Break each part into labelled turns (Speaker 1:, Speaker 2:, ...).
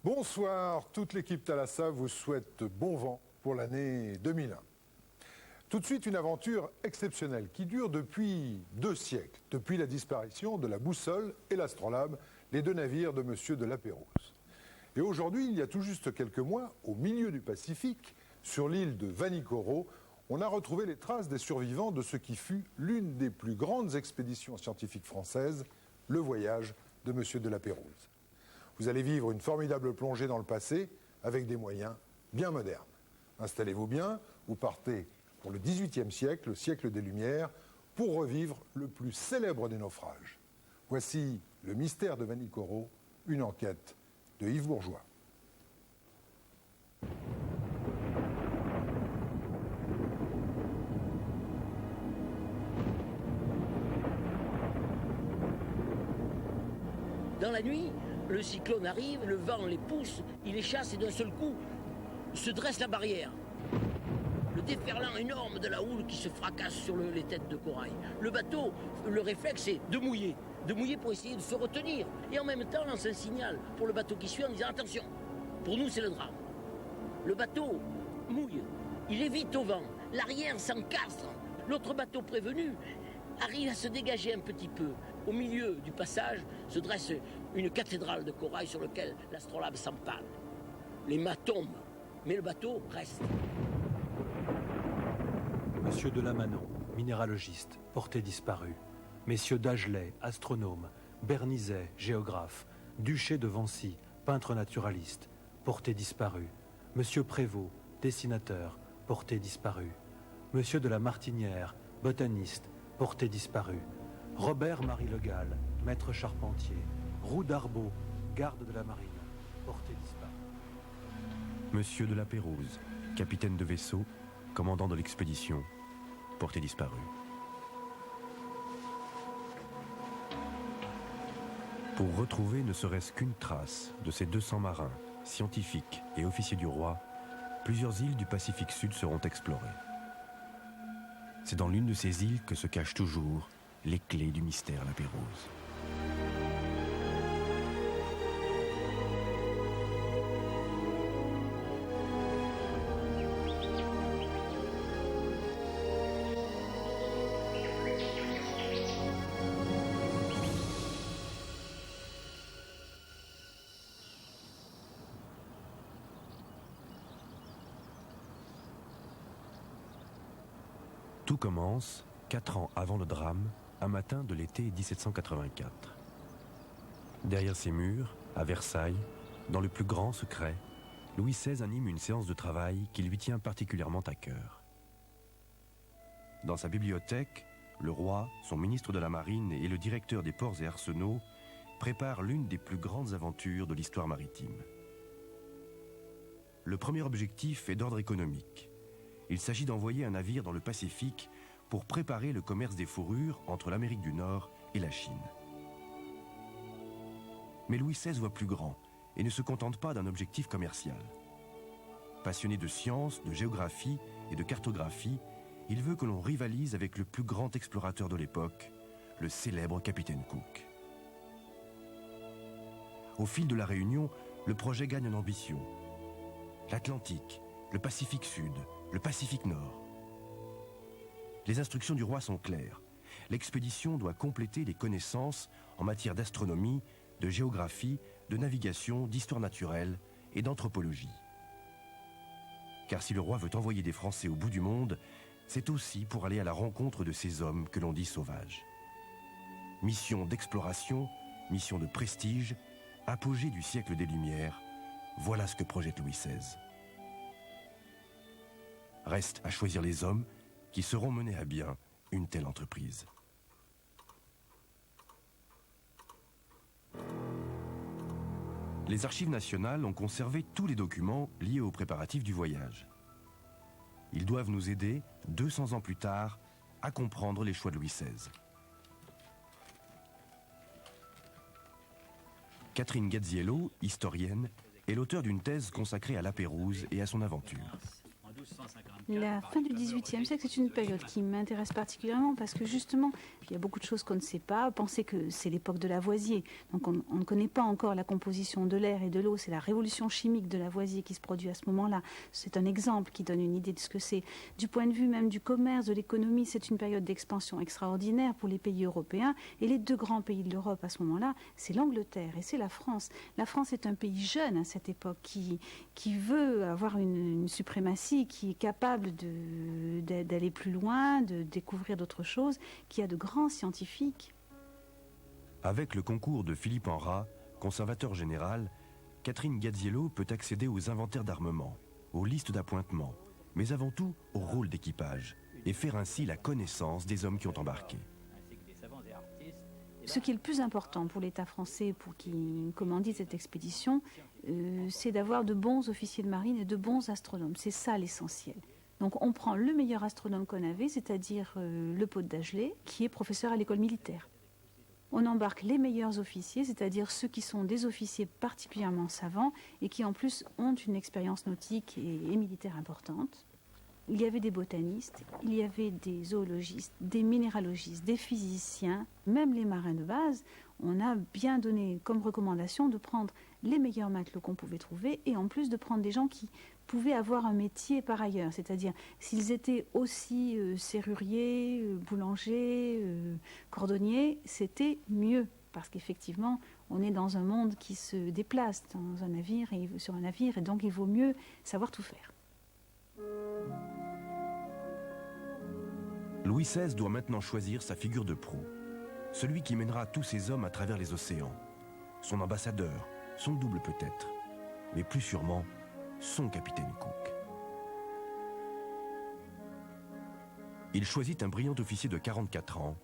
Speaker 1: Bonsoir, toute l'équipe Thalassa vous souhaite bon vent pour l'année 2001. Tout de suite, une aventure exceptionnelle qui dure depuis 2 siècles, depuis la disparition de la boussole et l'astrolabe, les 2 navires de Monsieur de la Pérouse. Et aujourd'hui, il y a tout juste quelques mois, au milieu du Pacifique, sur l'île de Vanikoro, on a retrouvé les traces des survivants de ce qui fut l'une des plus grandes expéditions scientifiques françaises, le voyage de Monsieur de la Pérouse. Vous allez vivre une formidable plongée dans le passé avec des moyens bien modernes. Installez-vous bien, vous partez pour le XVIIIe siècle, le siècle des Lumières, pour revivre le plus célèbre des naufrages. Voici Le mystère de Vanikoro, une enquête de Yves Bourgeois.
Speaker 2: Dans la nuit, le cyclone arrive, le vent les pousse, il les chasse et d'un seul coup se dresse la barrière. Le déferlant énorme de la houle qui se fracasse sur les têtes de corail. Le bateau, le réflexe, c'est de mouiller pour essayer de se retenir. Et en même temps, lance un signal pour le bateau qui suit en disant attention, pour nous c'est le drame. Le bateau mouille, il est vite au vent, l'arrière s'encastre. L'autre bateau prévenu arrive à se dégager un petit peu. Au milieu du passage se dresse une cathédrale de corail sur laquelle l'astrolabe s'empale. Les mâts tombent, mais le bateau reste.
Speaker 3: Monsieur Delamanon, minéralogiste, porté disparu. Messieurs Dagelet, astronome. Bernizet, géographe. Duché de Vancy, peintre naturaliste, porté disparu. Monsieur Prévost, dessinateur, porté disparu. Monsieur de la Martinière, botaniste, porté disparu. Robert-Marie Le Gall, maître charpentier. Roux d'Arbaud, garde de la marine, porté disparu.
Speaker 4: Monsieur de la Pérouse, capitaine de vaisseau, commandant de l'expédition, porté disparu. Pour retrouver ne serait-ce qu'une trace de ces 200 marins, scientifiques et officiers du roi, plusieurs îles du Pacifique Sud seront explorées. C'est dans l'une de ces îles que se cachent toujours les clés du mystère La Pérouse. Tout commence 4 ans avant le drame, un matin de l'été 1784. Derrière ses murs, à Versailles, dans le plus grand secret, Louis XVI anime une séance de travail qui lui tient particulièrement à cœur. Dans sa bibliothèque, le roi, son ministre de la Marine et le directeur des ports et arsenaux préparent l'une des plus grandes aventures de l'histoire maritime. Le premier objectif est d'ordre économique. Il s'agit d'envoyer un navire dans le Pacifique pour préparer le commerce des fourrures entre l'Amérique du Nord et la Chine. Mais Louis XVI voit plus grand et ne se contente pas d'un objectif commercial. Passionné de sciences, de géographie et de cartographie, il veut que l'on rivalise avec le plus grand explorateur de l'époque, le célèbre capitaine Cook. Au fil de la réunion, le projet gagne en ambition. L'Atlantique, le Pacifique Sud, le Pacifique Nord. Les instructions du roi sont claires. L'expédition doit compléter les connaissances en matière d'astronomie, de géographie, de navigation, d'histoire naturelle et d'anthropologie. Car si le roi veut envoyer des Français au bout du monde, c'est aussi pour aller à la rencontre de ces hommes que l'on dit sauvages. Mission d'exploration, mission de prestige, apogée du siècle des Lumières, voilà ce que projette Louis XVI. Reste à choisir les hommes qui seront menés à bien une telle entreprise. Les archives nationales ont conservé tous les documents liés aux préparatifs du voyage. Ils doivent nous aider, 200 ans plus tard, à comprendre les choix de Louis XVI. Catherine Gazziello, historienne, est l'auteur d'une thèse consacrée à La Pérouse et à son aventure.
Speaker 5: La fin du XVIIIe siècle, c'est une période qui m'intéresse particulièrement parce que justement, il y a beaucoup de choses qu'on ne sait pas. Pensez que c'est l'époque de Lavoisier, donc on ne connaît pas encore la composition de l'air et de l'eau. C'est la révolution chimique de Lavoisier qui se produit à ce moment-là. C'est un exemple qui donne une idée de ce que c'est. Du point de vue même du commerce, de l'économie, c'est une période d'expansion extraordinaire pour les pays européens. Et les deux grands pays de l'Europe à ce moment-là, c'est l'Angleterre et c'est la France. La France est un pays jeune à cette époque qui veut avoir une suprématie, qui est capable d'aller plus loin, de découvrir d'autres choses, qui a de grands scientifiques.
Speaker 4: Avec le concours de Philippe Enrat, conservateur général, Catherine Gaziello peut accéder aux inventaires d'armement, aux listes d'appointements, mais avant tout au rôle d'équipage, et faire ainsi la connaissance des hommes qui ont embarqué.
Speaker 5: Ce qui est le plus important pour l'État français, pour qui commandite cette expédition, c'est d'avoir de bons officiers de marine et de bons astronomes. C'est ça l'essentiel. Donc on prend le meilleur astronome qu'on avait, c'est-à-dire le Pot d'Agelet, qui est professeur à l'école militaire. On embarque les meilleurs officiers, c'est-à-dire ceux qui sont des officiers particulièrement savants et qui en plus ont une expérience nautique et militaire importante. Il y avait des botanistes, il y avait des zoologistes, des minéralogistes, des physiciens, même les marins de base. On a bien donné comme recommandation de prendre les meilleurs matelots qu'on pouvait trouver et en plus de prendre des gens qui pouvaient avoir un métier par ailleurs. C'est-à-dire, s'ils étaient aussi serruriers, boulangers, cordonniers, c'était mieux. Parce qu'effectivement, on est dans un monde qui se déplace dans un navire sur un navire et donc il vaut mieux savoir tout faire.
Speaker 4: Louis XVI doit maintenant choisir sa figure de proue, celui qui mènera tous ces hommes à travers les océans, son ambassadeur, son double peut-être, mais plus sûrement son capitaine Cook. Il choisit un brillant officier de 44 ans,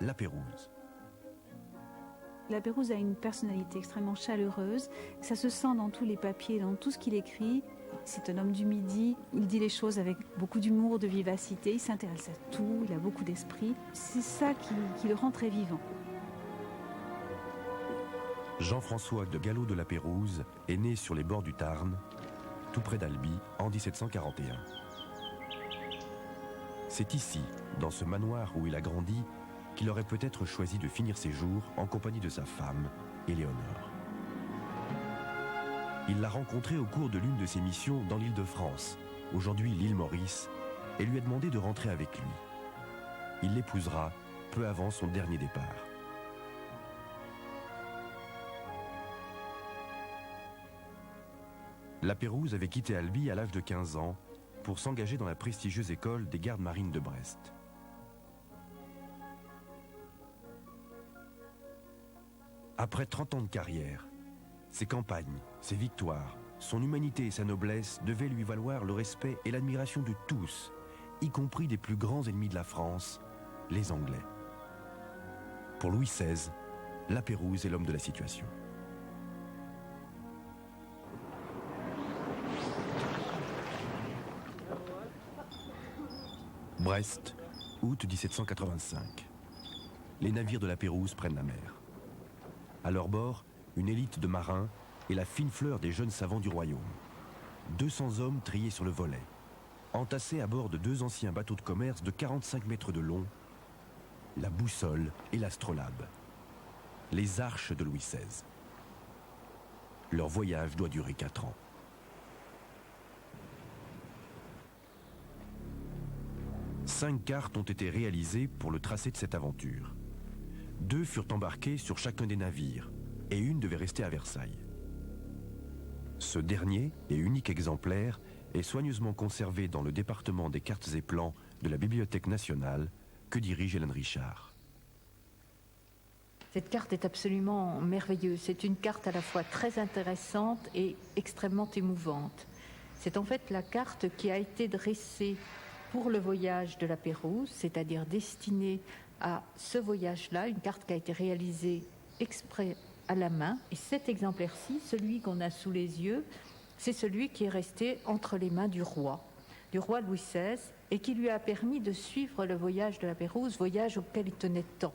Speaker 4: La Pérouse.
Speaker 5: La Pérouse a une personnalité extrêmement chaleureuse, ça se sent dans tous les papiers, dans tout ce qu'il écrit. C'est un homme du Midi, il dit les choses avec beaucoup d'humour, de vivacité, il s'intéresse à tout, il a beaucoup d'esprit. C'est ça qui le rend très vivant.
Speaker 4: Jean-François de Gallo de La Pérouse est né sur les bords du Tarn, tout près d'Albi, en 1741. C'est ici, dans ce manoir où il a grandi, qu'il aurait peut-être choisi de finir ses jours en compagnie de sa femme, Éléonore. Il l'a rencontrée au cours de l'une de ses missions dans l'Île-de-France, aujourd'hui l'île Maurice, et lui a demandé de rentrer avec lui. Il l'épousera peu avant son dernier départ. La Pérouse avait quitté Albi à l'âge de 15 ans pour s'engager dans la prestigieuse école des gardes marines de Brest. Après 30 ans de carrière, ses campagnes, ses victoires, son humanité et sa noblesse devaient lui valoir le respect et l'admiration de tous, y compris des plus grands ennemis de la France, les Anglais. Pour Louis XVI, La Pérouse est l'homme de la situation. Brest, août 1785. Les navires de La Pérouse prennent la mer. À leur bord, une élite de marins et la fine fleur des jeunes savants du royaume. 200 hommes triés sur le volet, entassés à bord de 2 anciens bateaux de commerce de 45 mètres de long, la Boussole et l'Astrolabe, les arches de Louis XVI. Leur voyage doit durer 4 ans. Cinq cartes ont été réalisées pour le tracé de cette aventure. 2 furent embarquées sur chacun des navires et une devait rester à Versailles. Ce dernier et unique exemplaire est soigneusement conservé dans le département des cartes et plans de la Bibliothèque nationale que dirige Hélène Richard.
Speaker 6: Cette carte est absolument merveilleuse. C'est une carte à la fois très intéressante et extrêmement émouvante. C'est en fait la carte qui a été dressée pour le voyage de la Pérouse, c'est-à-dire destinée à ce voyage-là, une carte qui a été réalisée exprès à la main. Et cet exemplaire-ci, celui qu'on a sous les yeux, c'est celui qui est resté entre les mains du roi Louis XVI, et qui lui a permis de suivre le voyage de la Pérouse, voyage auquel il tenait tant.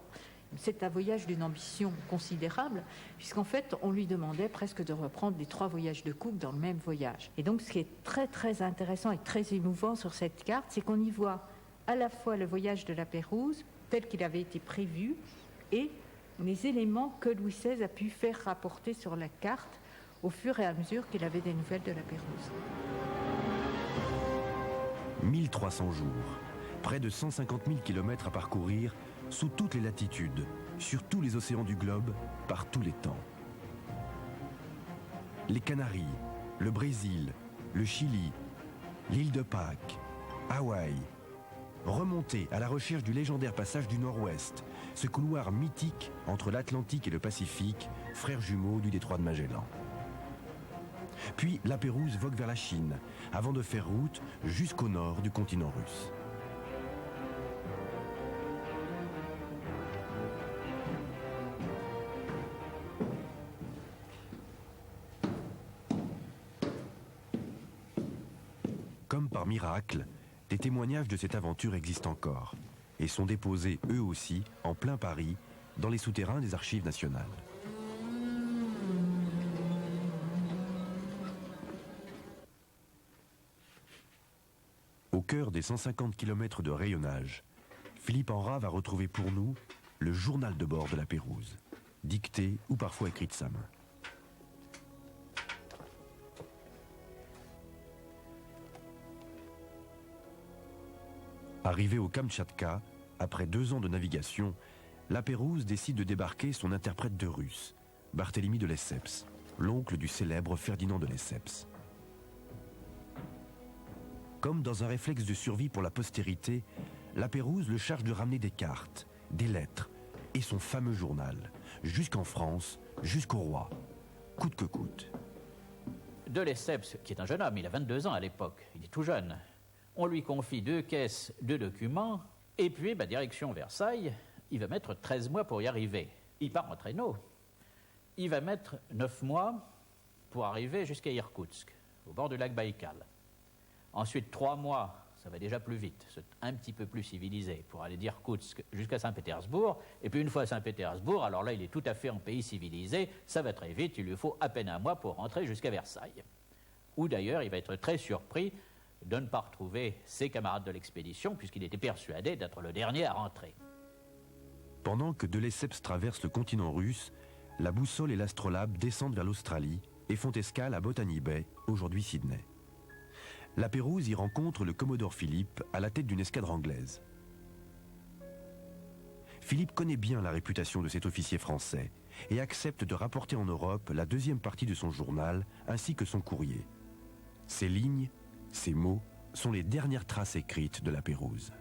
Speaker 6: C'est un voyage d'une ambition considérable, puisqu'en fait, on lui demandait presque de reprendre les 3 voyages de Cook dans le même voyage. Et donc, ce qui est très, très intéressant et très émouvant sur cette carte, c'est qu'on y voit à la fois le voyage de la Pérouse, tel qu'il avait été prévu, et les éléments que Louis XVI a pu faire rapporter sur la carte au fur et à mesure qu'il avait des nouvelles de la Pérouse.
Speaker 4: 1300 jours, près de 150 000 kilomètres à parcourir, sous toutes les latitudes, sur tous les océans du globe, par tous les temps. Les Canaries, le Brésil, le Chili, l'île de Pâques, Hawaï. Remonter à la recherche du légendaire passage du Nord-Ouest, ce couloir mythique entre l'Atlantique et le Pacifique, frère jumeau du détroit de Magellan. Puis la Pérouse vogue vers la Chine, avant de faire route jusqu'au nord du continent russe. Comme par miracle, des témoignages de cette aventure existent encore et sont déposés eux aussi en plein Paris dans les souterrains des archives nationales. Au cœur des 150 km de rayonnage, Philippe Enrat va retrouver pour nous le journal de bord de la Pérouse, dicté ou parfois écrit de sa main. Arrivé au Kamtchatka, après 2 ans de navigation, la Pérouse décide de débarquer son interprète de russe, Barthélemy de Lesseps, l'oncle du célèbre Ferdinand de Lesseps. Comme dans un réflexe de survie pour la postérité, la Pérouse le charge de ramener des cartes, des lettres et son fameux journal, jusqu'en France, jusqu'au roi, coûte que coûte.
Speaker 7: De Lesseps, qui est un jeune homme, il a 22 ans à l'époque, il est tout jeune. On lui confie 2 caisses de documents, et puis, direction Versailles, il va mettre 13 mois pour y arriver. Il part en traîneau. Il va mettre 9 mois pour arriver jusqu'à Irkoutsk, au bord du lac Baïkal. Ensuite, 3 mois, ça va déjà plus vite, c'est un petit peu plus civilisé, pour aller d'Irkoutsk jusqu'à Saint-Pétersbourg. Et puis une fois à Saint-Pétersbourg, alors là, il est tout à fait en pays civilisé, ça va très vite, il lui faut à peine 1 mois pour rentrer jusqu'à Versailles. Où d'ailleurs, il va être très surpris de ne pas retrouver ses camarades de l'expédition, puisqu'il était persuadé d'être le dernier à rentrer.
Speaker 4: Pendant que de Lesseps traverse le continent russe, la boussole et l'astrolabe descendent vers l'Australie et font escale à Botany Bay, aujourd'hui Sydney. La Pérouse y rencontre le commodore Philippe à la tête d'une escadre anglaise. Philippe connaît bien la réputation de cet officier français et accepte de rapporter en Europe la 2e partie de son journal ainsi que son courrier. Ces lignes, ces mots, sont les dernières traces écrites de la Pérouse.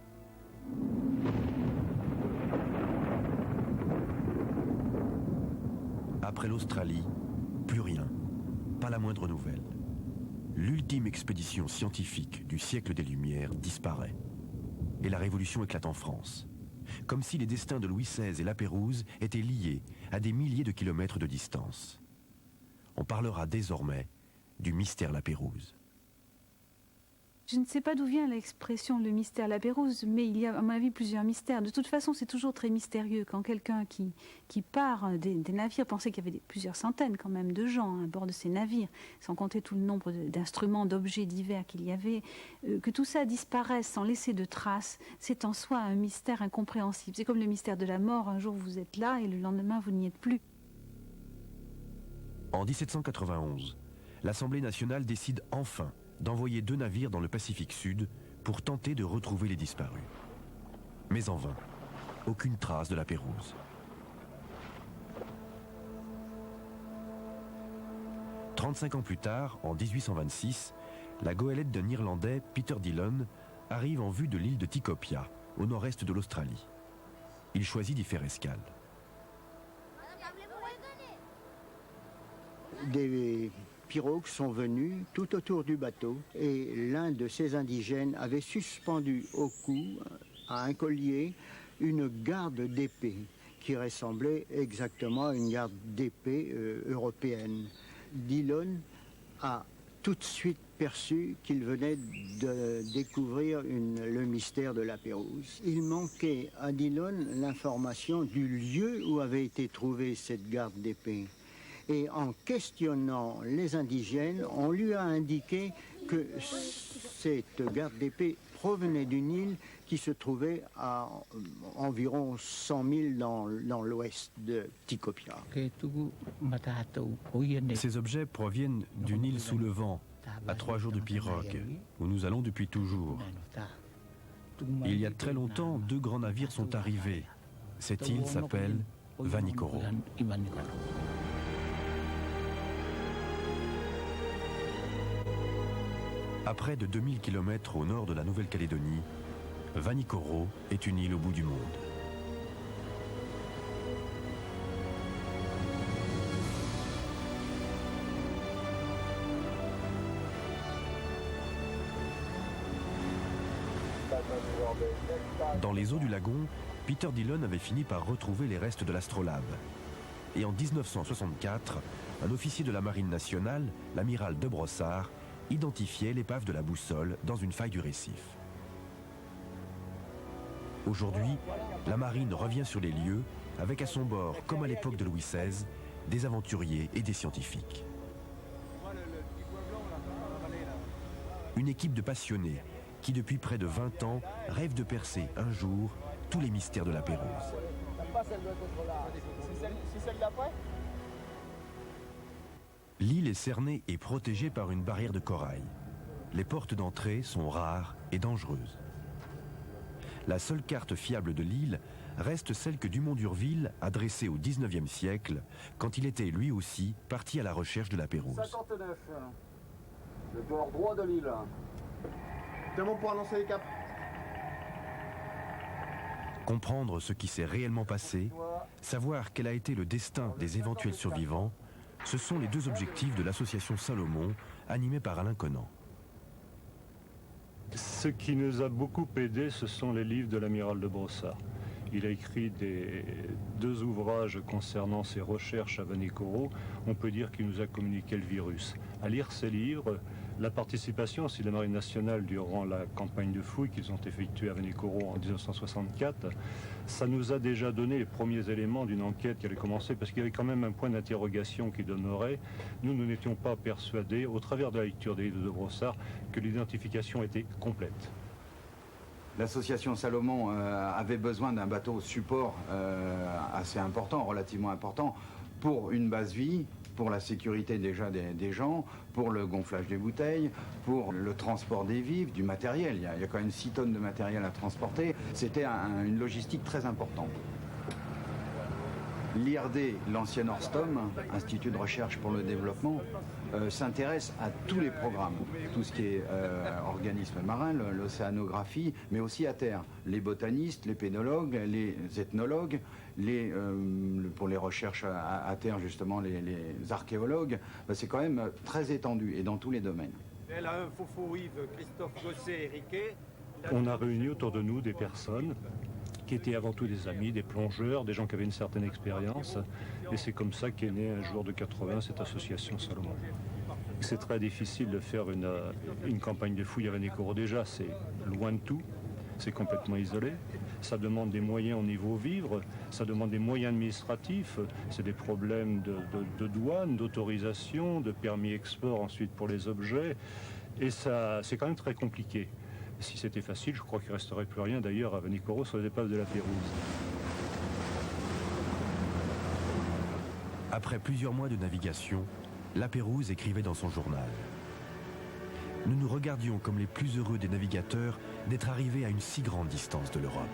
Speaker 4: Après l'Australie, plus rien, pas la moindre nouvelle. L'ultime expédition scientifique du siècle des Lumières disparaît. Et la Révolution éclate en France. Comme si les destins de Louis XVI et la Pérouse étaient liés à des milliers de kilomètres de distance. On parlera désormais du mystère La Pérouse.
Speaker 5: Je ne sais pas d'où vient l'expression le mystère La Pérouse, mais il y a à mon avis plusieurs mystères. De toute façon, c'est toujours très mystérieux quand quelqu'un qui part des navires, pensez qu'il y avait plusieurs centaines quand même de gens à bord de ces navires, sans compter tout le nombre d'instruments, d'objets divers qu'il y avait, que tout ça disparaisse sans laisser de traces, c'est en soi un mystère incompréhensible. C'est comme le mystère de la mort, un jour vous êtes là et le lendemain vous n'y êtes plus.
Speaker 4: En 1791, l'Assemblée nationale décide enfin d'envoyer 2 navires dans le Pacifique Sud pour tenter de retrouver les disparus. Mais en vain, aucune trace de la Pérouse. 35 ans plus tard, en 1826, la goélette d'un Irlandais, Peter Dillon, arrive en vue de l'île de Tikopia, au nord-est de l'Australie. Il choisit d'y faire escale.
Speaker 8: Des pirogues sont venus tout autour du bateau et l'un de ces indigènes avait suspendu au cou, à un collier, une garde d'épée qui ressemblait exactement à une garde d'épée européenne. Dillon a tout de suite perçu qu'il venait de découvrir le mystère de la Pérouse. Il manquait à Dillon l'information du lieu où avait été trouvée cette garde d'épée. Et en questionnant les indigènes, on lui a indiqué que cette garde d'épée provenait d'une île qui se trouvait à environ 100 000 dans l'ouest de Tikopia.
Speaker 4: Ces objets proviennent d'une île sous le vent, à 3 jours de pirogue, où nous allons depuis toujours. Il y a très longtemps, 2 grands navires sont arrivés. Cette île s'appelle Vanikoro. À près de 2000 km au nord de la Nouvelle-Calédonie, Vanikoro est une île au bout du monde. Dans les eaux du lagon, Peter Dillon avait fini par retrouver les restes de l'astrolabe. Et en 1964, un officier de la Marine nationale, l'amiral de Brossard, identifiait l'épave de la boussole dans une faille du récif. Aujourd'hui, la marine revient sur les lieux avec à son bord, comme à l'époque de Louis XVI, des aventuriers et des scientifiques. Une équipe de passionnés qui, depuis près de 20 ans, rêvent de percer un jour tous les mystères de la Pérouse. L'île est cernée et protégée par une barrière de corail. Les portes d'entrée sont rares et dangereuses. La seule carte fiable de l'île reste celle que Dumont d'Urville a dressée au XIXe siècle, quand il était lui aussi parti à la recherche de la Pérouse.
Speaker 9: 59, le bord droit de l'île. C'est bon pour annoncer les caps.
Speaker 4: Comprendre ce qui s'est réellement passé, savoir quel a été le destin des éventuels survivants, ce sont les 2 objectifs de l'association Salomon, animée par Alain Conan.
Speaker 10: Ce qui nous a beaucoup aidé, ce sont les livres de l'amiral de Brossard. Il a écrit 2 ouvrages concernant ses recherches à Vanikoro. On peut dire qu'il nous a communiqué le virus. À lire ces livres, la participation aussi de la Marine nationale durant la campagne de fouilles qu'ils ont effectuée à Vanikoro en 1964, ça nous a déjà donné les premiers éléments d'une enquête qui allait commencer, parce qu'il y avait quand même un point d'interrogation qui demeurait. Nous n'étions pas persuadés, au travers de la lecture des livres de Brossard, que l'identification était complète.
Speaker 11: L'association Salomon avait besoin d'un bateau support assez important, relativement important, pour une base vie, pour la sécurité déjà des gens, pour le gonflage des bouteilles, pour le transport des vivres, du matériel. Il y a quand même 6 tonnes de matériel à transporter. C'était une logistique très importante. L'IRD, l'ancien Orstom, Institut de recherche pour le développement, s'intéresse à tous les programmes, tout ce qui est organisme marin, l'océanographie, mais aussi à terre. Les botanistes, les pénologues, les ethnologues, pour les recherches à terre, justement, les archéologues, c'est quand même très étendu et dans tous les domaines.
Speaker 10: On a réuni autour de nous des personnes qui étaient avant tout des amis, des plongeurs, des gens qui avaient une certaine expérience. Et c'est comme ça qu'est née un jour de 80 cette association Salomon. C'est très difficile de faire une campagne de fouilles à Vanikoro. Déjà, c'est loin de tout, c'est complètement isolé. Ça demande des moyens au niveau vivre, ça demande des moyens administratifs, c'est des problèmes de douane, d'autorisation, de permis export ensuite pour les objets. Et ça, c'est quand même très compliqué. Si c'était facile, je crois qu'il ne resterait plus rien d'ailleurs à Vanikoro sur les épaves de la Pérouse.
Speaker 4: Après plusieurs mois de navigation, la Pérouse écrivait dans son journal. Nous nous regardions comme les plus heureux des navigateurs d'être arrivés à une si grande distance de l'Europe.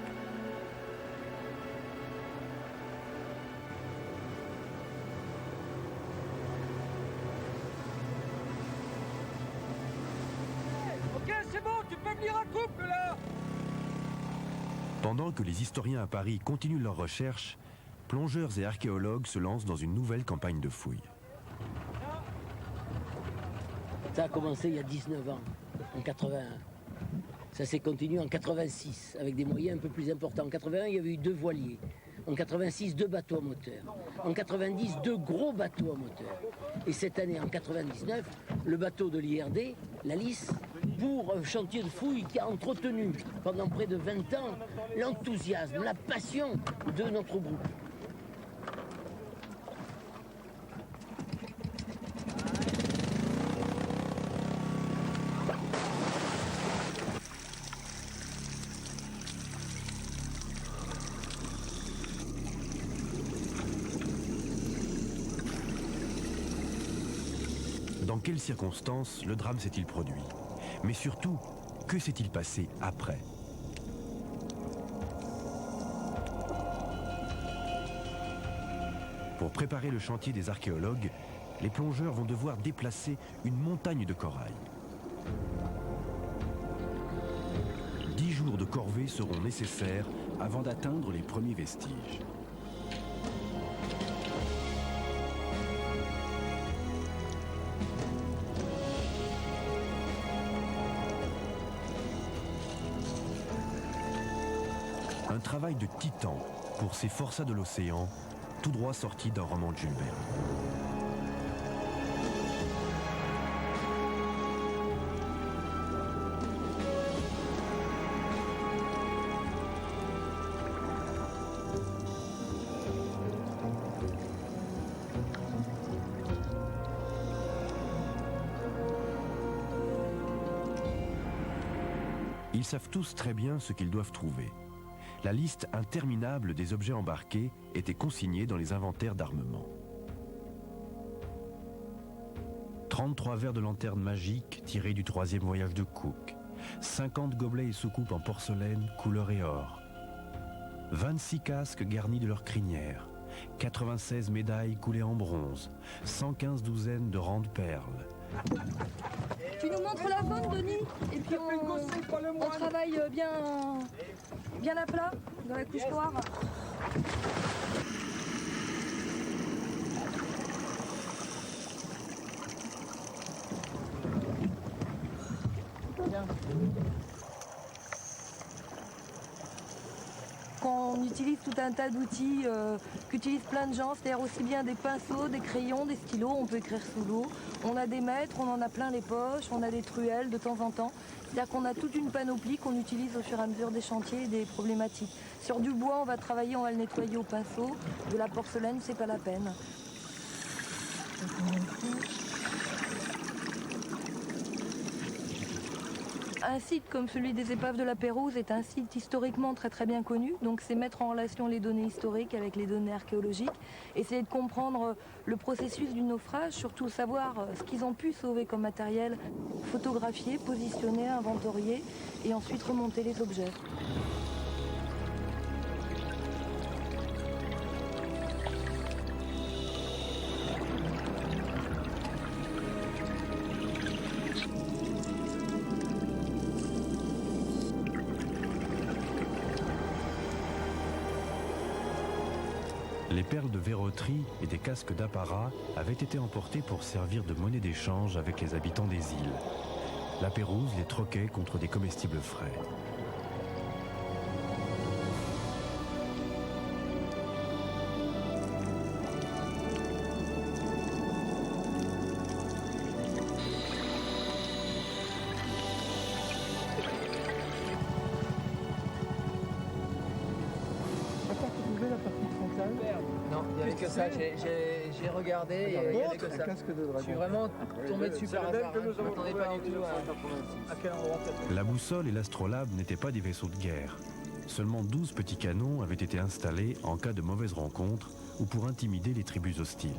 Speaker 9: Ok, c'est bon, tu peux venir à couple là.
Speaker 4: Pendant que les historiens à Paris continuent leurs recherches, plongeurs et archéologues se lancent dans une nouvelle campagne de fouilles.
Speaker 2: Ça a commencé il y a 19 ans, en 81. Ça s'est continué en 86, avec des moyens un peu plus importants. En 81, il y avait eu 2 voiliers. En 86, 2 bateaux à moteur. En 90, 2 gros bateaux à moteur. Et cette année, en 99, le bateau de l'IRD, la Lys, pour un chantier de fouilles qui a entretenu pendant près de 20 ans l'enthousiasme, la passion de notre groupe.
Speaker 4: Dans quelles circonstances le drame s'est-il produit? Mais surtout, que s'est-il passé après? Pour préparer le chantier des archéologues, les plongeurs vont devoir déplacer une montagne de corail. 10 jours de corvée seront nécessaires avant d'atteindre les premiers vestiges. Un travail de titan pour ces forçats de l'océan, tout droit sortis d'un roman de Jules Verne. Ils savent tous très bien ce qu'ils doivent trouver. La liste interminable des objets embarqués était consignée dans les inventaires d'armement. 33 verres de lanterne magique tirés du 3e voyage de Cook, 50 gobelets et soucoupes en porcelaine couleur et or, 26 casques garnis de leurs crinières, 96 médailles coulées en bronze, 115 douzaines de rangs de perles.
Speaker 12: Tu nous montres la faune, Denis, et puis on travaille bien à plat dans la couche noire. Quand on utilise tout un tas d'outils qu'utilisent plein de gens, c'est-à-dire aussi bien des pinceaux, des crayons, des stylos, on peut écrire sous l'eau. On a des mètres, on en a plein les poches, on a des truelles de temps en temps. C'est-à-dire qu'on a toute une panoplie qu'on utilise au fur et à mesure des chantiers et des problématiques. Sur du bois, on va travailler, on va le nettoyer au pinceau. De la porcelaine, c'est pas la peine. Un site comme celui des épaves de la Pérouse est un site historiquement très bien connu, donc c'est mettre en relation les données historiques avec les données archéologiques, essayer de comprendre le processus du naufrage, surtout savoir ce qu'ils ont pu sauver comme matériel, photographier, positionner, inventorier et ensuite remonter les objets.
Speaker 4: Les perles de verroterie et des casques d'apparat avaient été emportés pour servir de monnaie d'échange avec les habitants des îles. La Pérouse les troquait contre des comestibles frais.
Speaker 13: Non, il n'y avait que ça. J'ai regardé et il n'y avait que ça. Je suis vraiment tombé dessus par hasard. Je ne m'attendais pas du tout à quel endroit.
Speaker 4: La boussole et l'astrolabe n'étaient pas des vaisseaux de guerre. Seulement 12 petits canons avaient été installés en cas de mauvaise rencontre ou pour intimider les tribus hostiles.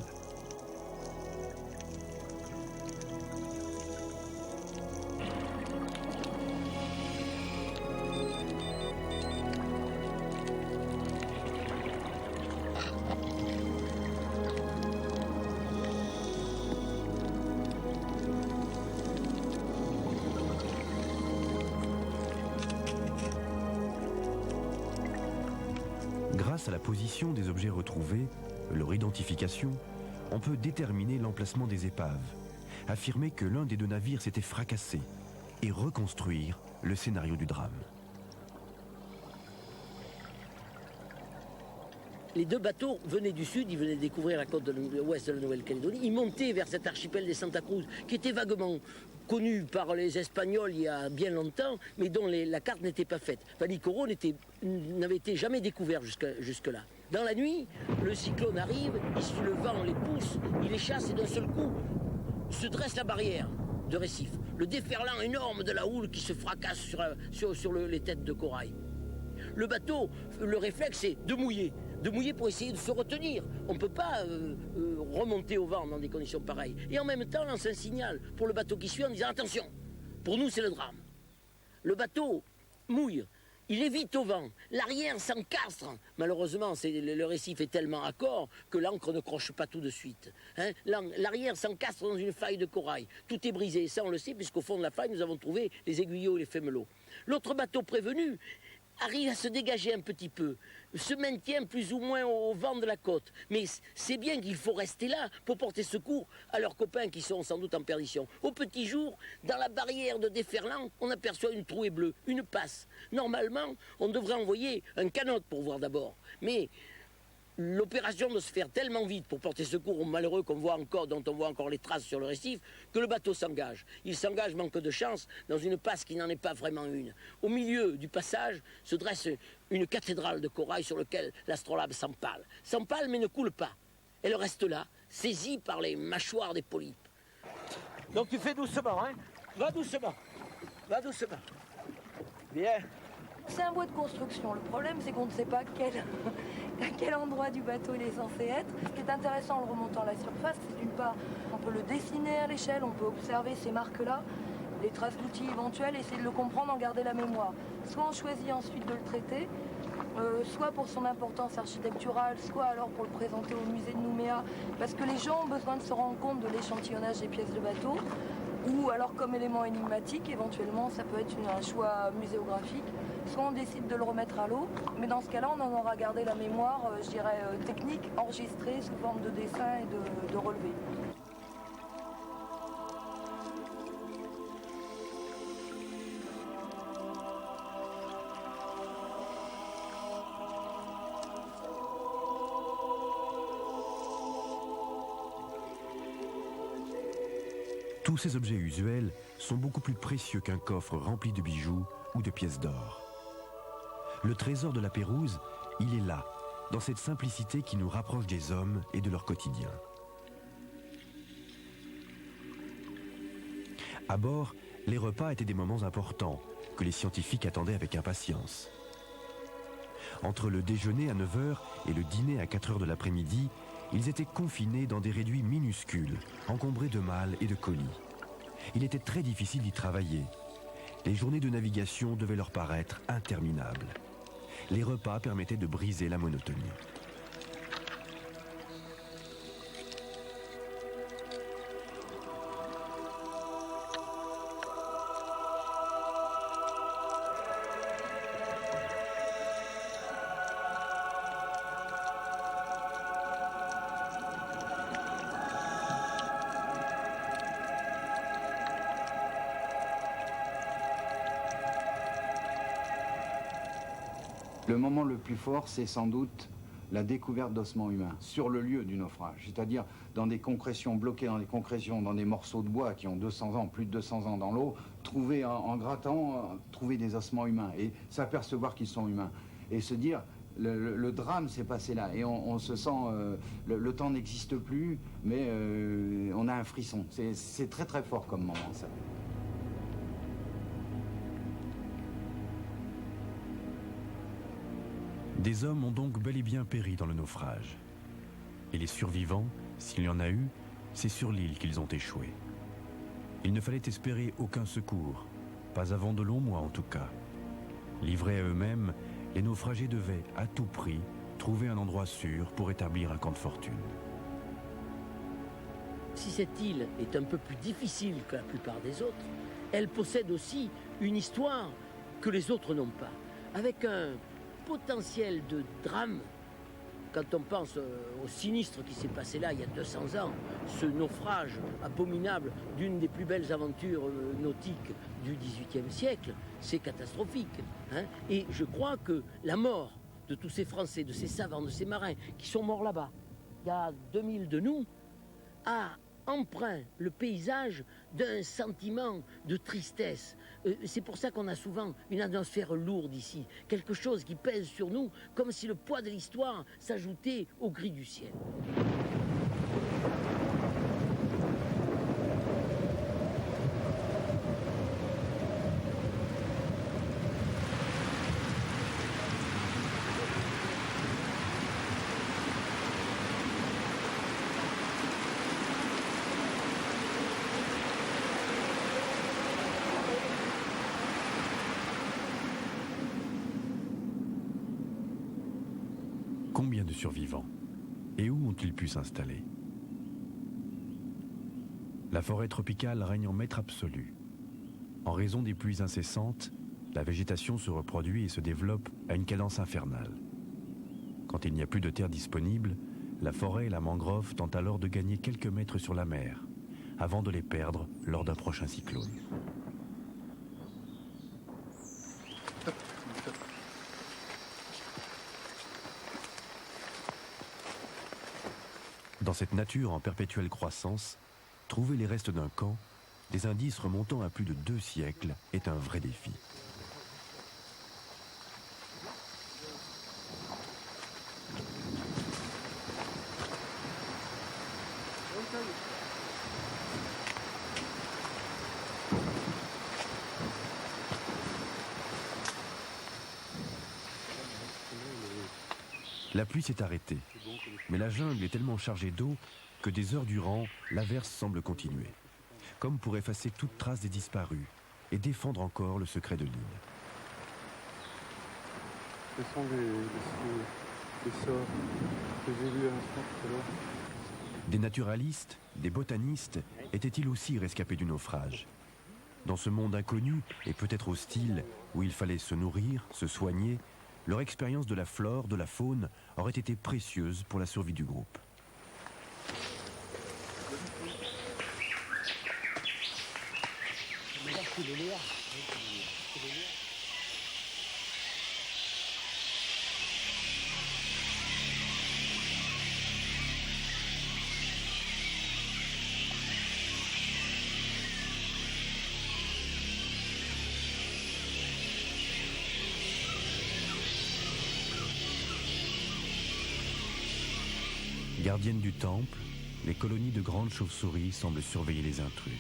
Speaker 4: Grâce à la position des objets retrouvés, leur identification, on peut déterminer l'emplacement des épaves, affirmer que l'un des deux navires s'était fracassé et reconstruire le scénario du drame.
Speaker 2: Les deux bateaux venaient du sud, ils venaient découvrir la côte de l'ouest de la Nouvelle-Calédonie. Ils montaient vers cet archipel des Santa Cruz, qui était vaguement connu par les Espagnols il y a bien longtemps, mais dont la carte n'était pas faite. Vanikoro n'avait été jamais découvert jusque-là. Dans la nuit, le cyclone arrive, le vent les pousse, il les chasse et d'un seul coup se dresse la barrière de récif. Le déferlant énorme de la houle qui se fracasse sur les têtes de corail. Le bateau, le réflexe, c'est de mouiller pour essayer de se retenir. On ne peut pas remonter au vent dans des conditions pareilles. Et en même temps, lance un signal pour le bateau qui suit en disant attention, pour nous c'est le drame. Le bateau mouille, il est vite au vent, l'arrière s'encastre. Malheureusement, le récif est tellement accord que l'ancre ne croche pas tout de suite. Hein? L'arrière s'encastre dans une faille de corail. Tout est brisé, ça on le sait, puisqu'au fond de la faille, nous avons trouvé les aiguillots et les fémelots. L'autre bateau prévenu arrive à se dégager un petit peu, se maintient plus ou moins au vent de la côte. Mais c'est bien qu'il faut rester là pour porter secours à leurs copains qui sont sans doute en perdition. Au petit jour, dans la barrière de déferlant, on aperçoit une trouée bleue, une passe. Normalement, on devrait envoyer un canot pour voir d'abord. Mais l'opération doit se faire tellement vite pour porter secours aux malheureux dont on voit encore les traces sur le récif, que le bateau s'engage. Il s'engage, manque de chance, dans une passe qui n'en est pas vraiment une. Au milieu du passage se dresse une cathédrale de corail sur laquelle l'astrolabe s'empale. S'empale mais ne coule pas. Elle reste là, saisie par les mâchoires des polypes. Donc tu fais doucement, hein? Va doucement. Va doucement. Bien.
Speaker 12: C'est un bois de construction. Le problème, c'est qu'on ne sait pas à quel endroit du bateau il est censé être. Ce qui est intéressant en le remontant à la surface, c'est d'une part, on peut le dessiner à l'échelle, on peut observer ces marques-là, les traces d'outils éventuelles, essayer de le comprendre, en garder la mémoire. Soit on choisit ensuite de le traiter, soit pour son importance architecturale, soit alors pour le présenter au musée de Nouméa, parce que les gens ont besoin de se rendre compte de l'échantillonnage des pièces de bateau, ou alors comme élément énigmatique, éventuellement ça peut être un choix muséographique. Soit on décide de le remettre à l'eau, mais dans ce cas-là, on en aura gardé la mémoire, je dirais, technique, enregistrée sous forme de dessin et de relevé.
Speaker 4: Tous ces objets usuels sont beaucoup plus précieux qu'un coffre rempli de bijoux ou de pièces d'or. Le trésor de la Pérouse, il est là, dans cette simplicité qui nous rapproche des hommes et de leur quotidien. À bord, les repas étaient des moments importants que les scientifiques attendaient avec impatience. Entre le déjeuner à 9 h et le dîner à 4 h de l'après-midi, ils étaient confinés dans des réduits minuscules, encombrés de malles et de colis. Il était très difficile d'y travailler. Les journées de navigation devaient leur paraître interminables. Les repas permettaient de briser la monotonie.
Speaker 11: Le moment le plus fort, c'est sans doute la découverte d'ossements humains sur le lieu du naufrage, c'est-à-dire dans des concrétions, bloquées dans des concrétions, dans des morceaux de bois qui ont 200 ans, plus de 200 ans dans l'eau, trouver en grattant, trouver des ossements humains et s'apercevoir qu'ils sont humains. Et se dire, le drame s'est passé là et on se sent, le temps n'existe plus, mais on a un frisson. C'est très très fort comme moment, ça.
Speaker 4: Des hommes ont donc bel et bien péri dans le naufrage. Et les survivants, s'il y en a eu, c'est sur l'île qu'ils ont échoué. Il ne fallait espérer aucun secours, pas avant de longs mois en tout cas. Livrés à eux-mêmes, les naufragés devaient, à tout prix, trouver un endroit sûr pour établir un camp de fortune.
Speaker 2: Si cette île est un peu plus difficile que la plupart des autres, elle possède aussi une histoire que les autres n'ont pas, avec un potentiel de drame. Quand on pense au sinistre qui s'est passé là il y a 200 ans, ce naufrage abominable d'une des plus belles aventures nautiques du XVIIIe siècle, c'est catastrophique. Hein. Et je crois que la mort de tous ces Français, de ces savants, de ces marins qui sont morts là-bas, il y a 2000 de nous, a empreint le paysage d'un sentiment de tristesse. C'est pour ça qu'on a souvent une atmosphère lourde ici, quelque chose qui pèse sur nous, comme si le poids de l'histoire s'ajoutait au gris du ciel.
Speaker 4: Combien de survivants? Et où ont-ils pu s'installer? La forêt tropicale règne en maître absolu. En raison des pluies incessantes, la végétation se reproduit et se développe à une cadence infernale. Quand il n'y a plus de terre disponible, la forêt et la mangrove tentent alors de gagner quelques mètres sur la mer, avant de les perdre lors d'un prochain cyclone. Dans cette nature en perpétuelle croissance, trouver les restes d'un camp, des indices remontant à plus de 2 siècles, est un vrai défi. La pluie s'est arrêtée, mais la jungle est tellement chargée d'eau que des heures durant, l'averse semble continuer, comme pour effacer toute trace des disparus et défendre encore le secret de l'île.
Speaker 10: Quels sont les sorts que j'ai vus à l'instant tout à l'heure?
Speaker 4: Des naturalistes, des botanistes étaient-ils aussi rescapés du naufrage? Dans ce monde inconnu et peut-être hostile, où il fallait se nourrir, se soigner, leur expérience de la flore, de la faune, aurait été précieuse pour la survie du groupe. Gardiennes du temple, les colonies de grandes chauves-souris semblent surveiller les intrus.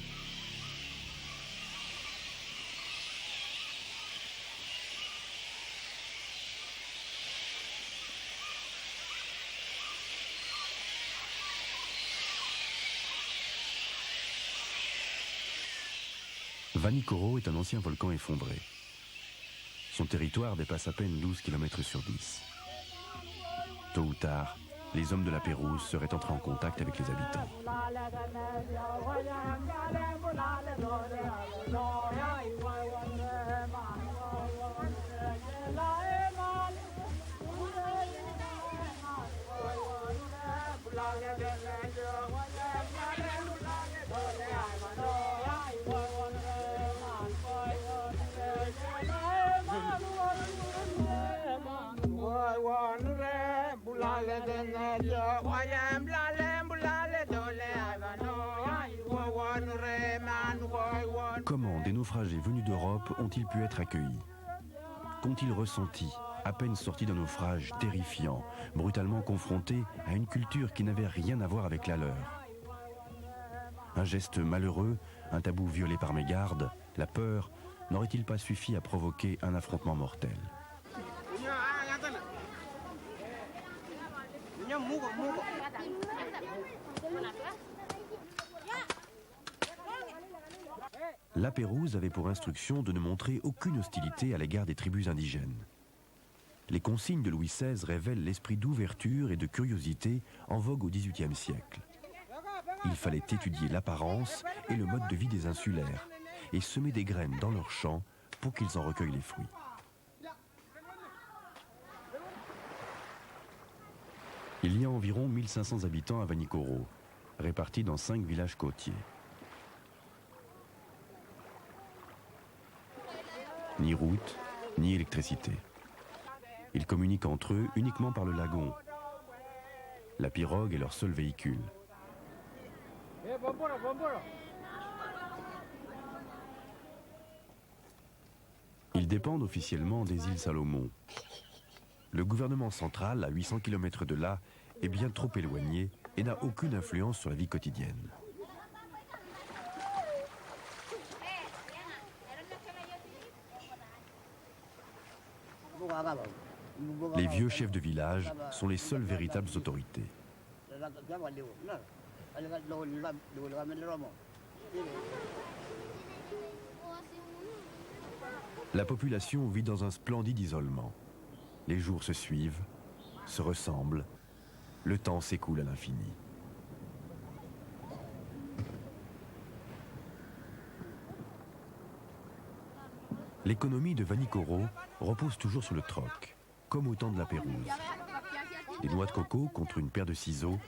Speaker 4: Vanikoro est un ancien volcan effondré. Son territoire dépasse à peine 12 km sur 10. Tôt ou tard, les hommes de la Pérouse seraient entrés en contact avec les habitants. Comment des naufragés venus d'Europe ont-ils pu être accueillis? Qu'ont-ils ressenti, à peine sortis d'un naufrage terrifiant, brutalement confrontés à une culture qui n'avait rien à voir avec la leur? Un geste malheureux, un tabou violé par mégarde, la peur, n'aurait-il pas suffi à provoquer un affrontement mortel? La Pérouse avait pour instruction de ne montrer aucune hostilité à l'égard des tribus indigènes. Les consignes de Louis XVI révèlent l'esprit d'ouverture et de curiosité en vogue au XVIIIe siècle. Il fallait étudier l'apparence et le mode de vie des insulaires et semer des graines dans leurs champs pour qu'ils en recueillent les fruits. Il y a environ 1500 habitants à Vanikoro, répartis dans 5 villages côtiers. Ni route, ni électricité. Ils communiquent entre eux uniquement par le lagon. La pirogue est leur seul véhicule. Ils dépendent officiellement des îles Salomon. Le gouvernement central, à 800 km de là, est bien trop éloigné et n'a aucune influence sur la vie quotidienne. Les vieux chefs de village sont les seules véritables autorités. La population vit dans un splendide isolement. Les jours se suivent, se ressemblent, le temps s'écoule à l'infini. L'économie de Vanikoro repose toujours sur le troc, comme au temps de la Pérouse. Des noix de coco contre une paire de ciseaux,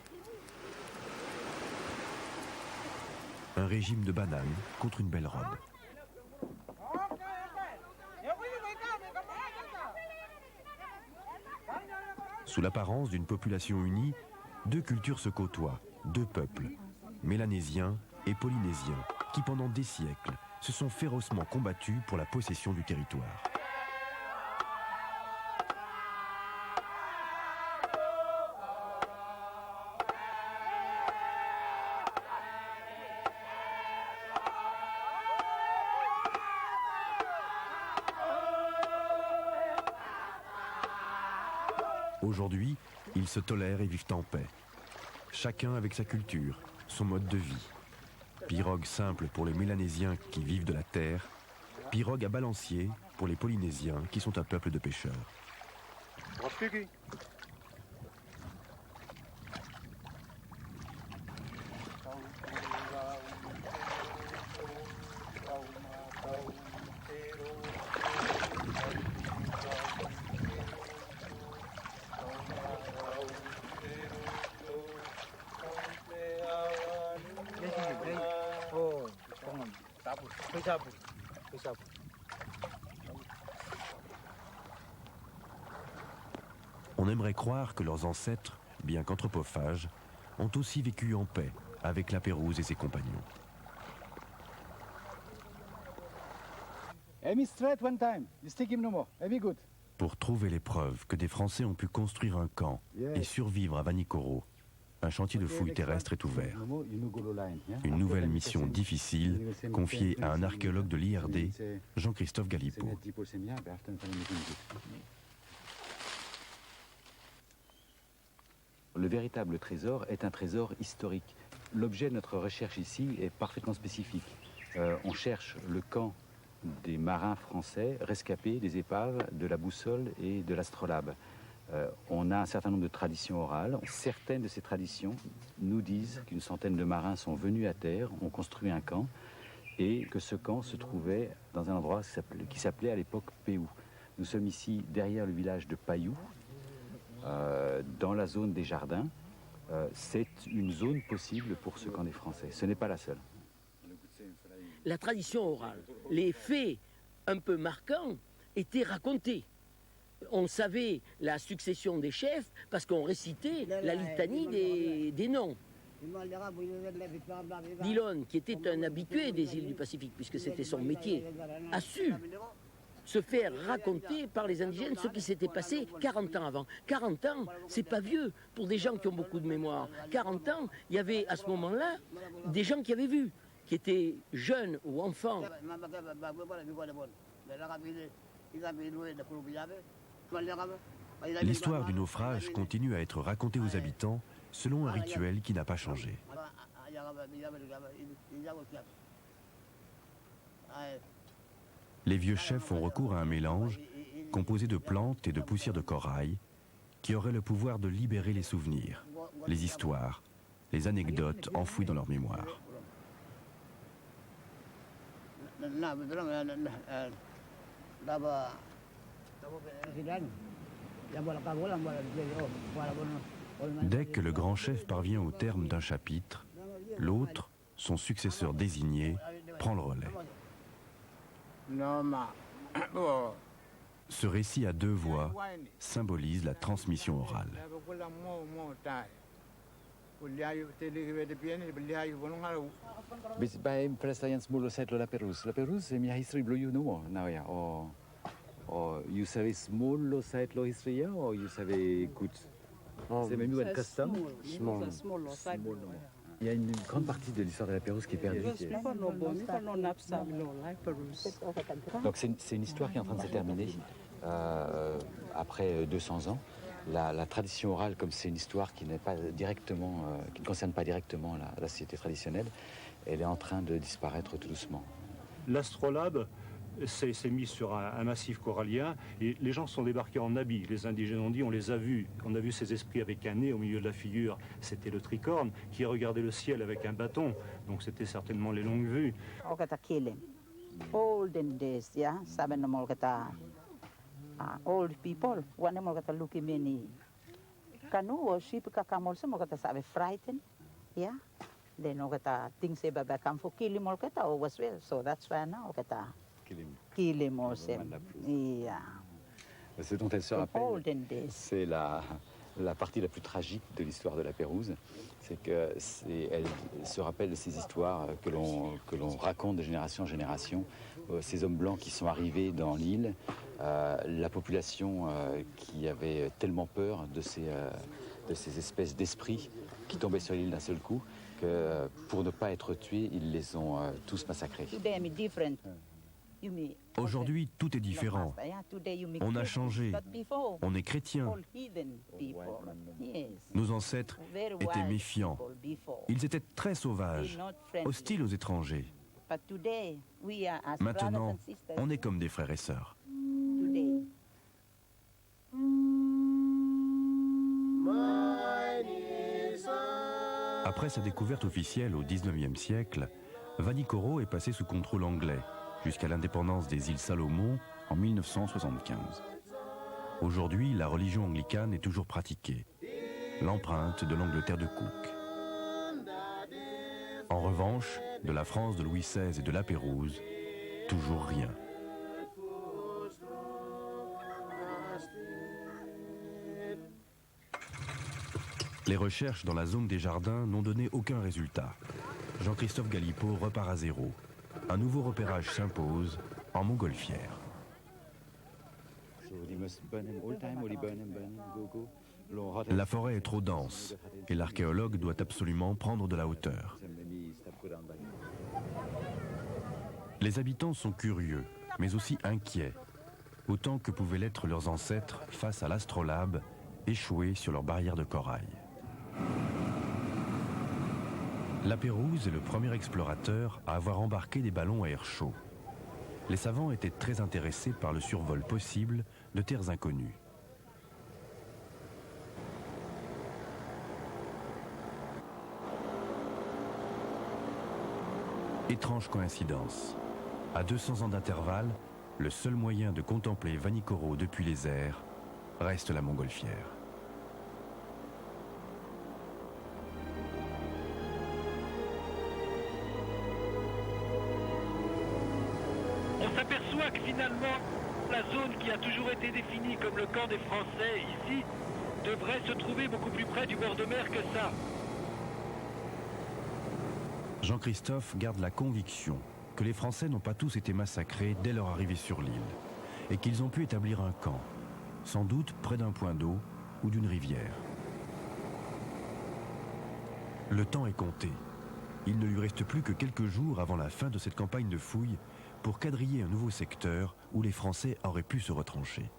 Speaker 4: un régime de bananes contre une belle robe. Sous l'apparence d'une population unie, deux cultures se côtoient, deux peuples, mélanésiens et polynésiens, qui pendant des siècles se sont férocement combattus pour la possession du territoire. Aujourd'hui, ils se tolèrent et vivent en paix. Chacun avec sa culture, son mode de vie. Pirogue simple pour les Mélanésiens qui vivent de la terre, pirogue à balancier pour les Polynésiens qui sont un peuple de pêcheurs. On aimerait croire que leurs ancêtres, bien qu'anthropophages, ont aussi vécu en paix avec la Pérouse et ses compagnons. Pour trouver les preuves que des Français ont pu construire un camp et survivre à Vanikoro, un chantier de fouilles terrestres est ouvert. Une nouvelle mission difficile confiée à un archéologue de l'IRD, Jean-Christophe Galipeau.
Speaker 14: Le véritable trésor est un trésor historique. L'objet de notre recherche ici est parfaitement spécifique. On cherche le camp des marins français rescapés des épaves de la Boussole et de l'Astrolabe. On a un certain nombre de traditions orales. Certaines de ces traditions nous disent qu'une centaine de marins sont venus à terre, ont construit un camp, et que ce camp se trouvait dans un endroit qui s'appelait à l'époque Péou. Nous sommes ici derrière le village de Payou, dans la zone des jardins. C'est une zone possible pour ce camp des Français. Ce n'est pas la seule.
Speaker 2: La tradition orale, les faits un peu marquants étaient racontés. On savait la succession des chefs parce qu'on récitait la litanie des noms. Dillon, qui était un habitué des îles du Pacifique, puisque c'était son métier, a su se faire raconter par les indigènes ce qui s'était passé 40 ans avant. 40 ans, c'est pas vieux pour des gens qui ont beaucoup de mémoire. 40 ans, il y avait à ce moment-là des gens qui avaient vu, qui étaient jeunes ou enfants.
Speaker 4: L'histoire du naufrage continue à être racontée aux habitants selon un rituel qui n'a pas changé. Les vieux chefs ont recours à un mélange composé de plantes et de poussière de corail qui aurait le pouvoir de libérer les souvenirs, les histoires, les anecdotes enfouies dans leur mémoire. Dès que le grand chef parvient au terme d'un chapitre, l'autre, son successeur désigné, prend le relais. Ce récit à deux voix symbolise la transmission orale.
Speaker 14: Bij Prestalians Mulo Setlo La Perouse. La Perouse, minha history blue you know now ya. Or you savez small Setlo history or you savez good. C'est même une custom. Il y a une grande partie de l'histoire de la Pérouse qui est perdue. Donc c'est une histoire qui est en train de se terminer après 200 ans. La tradition orale, comme c'est une histoire qui n'est pas directement, qui ne concerne pas directement la société traditionnelle, elle est en train de disparaître tout doucement.
Speaker 10: L'astrolabe s'est mis sur un massif corallien et les gens sont débarqués en habits. Les indigènes ont dit, on les a vus, on a vu ces esprits avec un nez au milieu de la figure. C'était le tricorne qui regardait le ciel avec un bâton, donc c'était certainement les longues vues.
Speaker 15: Olden days, yeah, sabi na mo kata old people, wane mo kata luki many kanu o ship kakamol sa mo kata sabi frightened, yeah. Then mo kata things say baba come for kill mo kata o was well, so that's why now kata kill him or yeah.
Speaker 14: Ce dont elle se rappelle, c'est la partie la plus tragique de l'histoire de la Pérouse, c'est qu'elle se rappelle de ces histoires que l'on raconte de génération en génération, ces hommes blancs qui sont arrivés dans l'île, la population qui avait tellement peur de ces espèces d'esprits qui tombaient sur l'île d'un seul coup, que pour ne pas être tués, ils les ont tous massacrés.
Speaker 4: Aujourd'hui, tout est différent. On a changé. On est chrétien. Nos ancêtres étaient méfiants. Ils étaient très sauvages, hostiles aux étrangers. Maintenant, on est comme des frères et sœurs. Après sa découverte officielle au XIXe siècle, Vanikoro est passé sous contrôle anglais jusqu'à l'indépendance des îles Salomon en 1975. Aujourd'hui, la religion anglicane est toujours pratiquée, l'empreinte de l'Angleterre de Cook. En revanche, de la France de Louis XVI et de la Pérouse, toujours rien. Les recherches dans la zone des jardins n'ont donné aucun résultat. Jean-Christophe Galipeau repart à zéro. Un nouveau repérage s'impose en montgolfière. La forêt est trop dense et l'archéologue doit absolument prendre de la hauteur. Les habitants sont curieux, mais aussi inquiets, autant que pouvaient l'être leurs ancêtres face à l'astrolabe échoué sur leur barrière de corail. La Pérouse est le premier explorateur à avoir embarqué des ballons à air chaud. Les savants étaient très intéressés par le survol possible de terres inconnues. Étrange coïncidence. À 200 ans d'intervalle, le seul moyen de contempler Vanikoro depuis les airs reste la montgolfière.
Speaker 16: On s'aperçoit que finalement, la zone qui a toujours été définie comme le camp des Français ici, devrait se trouver beaucoup plus près du bord de mer que ça.
Speaker 4: Jean-Christophe garde la conviction que les Français n'ont pas tous été massacrés dès leur arrivée sur l'île et qu'ils ont pu établir un camp, sans doute près d'un point d'eau ou d'une rivière. Le temps est compté. Il ne lui reste plus que quelques jours avant la fin de cette campagne de fouilles pour quadriller un nouveau secteur où les Français auraient pu se retrancher.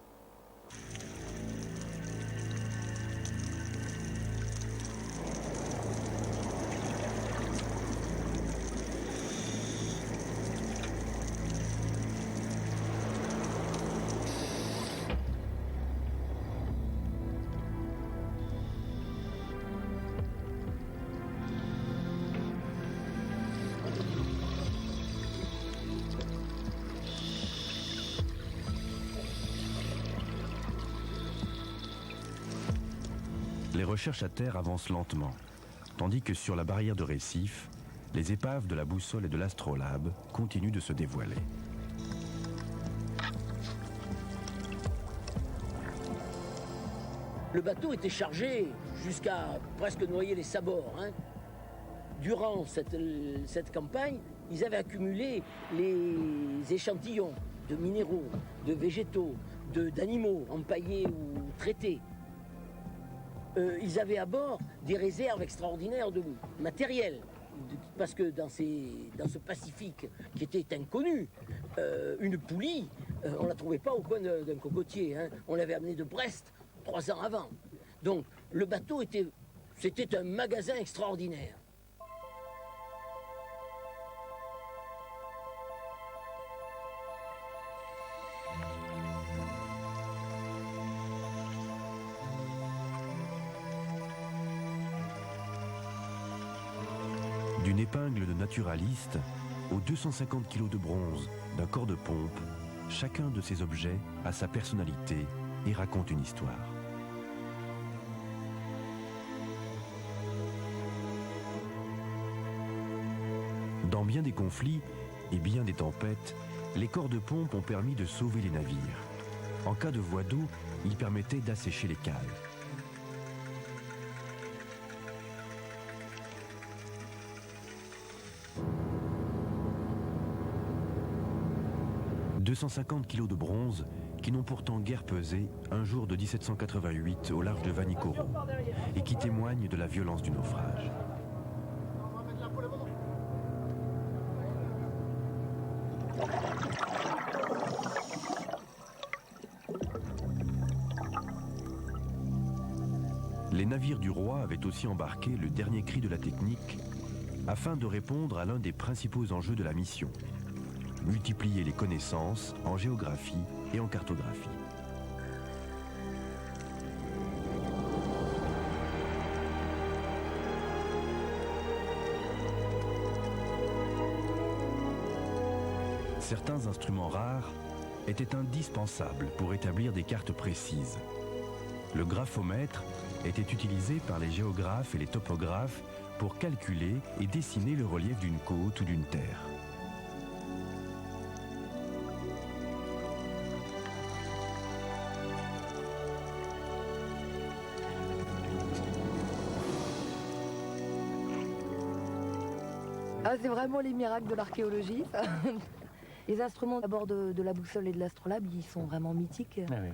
Speaker 4: Les recherches à terre avancent lentement, tandis que sur la barrière de récif, les épaves de la boussole et de l'astrolabe continuent de se dévoiler.
Speaker 2: Le bateau était chargé jusqu'à presque noyer les sabords. Hein. Durant cette campagne, ils avaient accumulé les échantillons de minéraux, de végétaux, d'animaux empaillés ou traités. Ils avaient à bord des réserves extraordinaires de matériel. Parce que dans ce Pacifique qui était inconnu, une poulie, on ne la trouvait pas au coin d'un cocotier. Hein. On l'avait amenée de Brest 3 ans avant. Donc le bateau c'était un magasin extraordinaire.
Speaker 4: D'une épingle de naturaliste aux 250 kilos de bronze d'un corps de pompe, chacun de ces objets a sa personnalité et raconte une histoire. Dans bien des conflits et bien des tempêtes, les corps de pompe ont permis de sauver les navires. En cas de voie d'eau, ils permettaient d'assécher les cales. « 250 kilos de bronze qui n'ont pourtant guère pesé un jour de 1788 au large de Vanikoro et qui témoignent de la violence du naufrage. Les navires du roi avaient aussi embarqué le dernier cri de la technique afin de répondre à l'un des principaux enjeux de la mission: multiplier les connaissances en géographie et en cartographie. Certains instruments rares étaient indispensables pour établir des cartes précises. Le graphomètre était utilisé par les géographes et les topographes pour calculer et dessiner le relief d'une côte ou d'une terre.
Speaker 12: Ah, c'est vraiment les miracles de l'archéologie. Les instruments à bord de la boussole et de l'astrolabe, ils sont vraiment mythiques. Ah oui.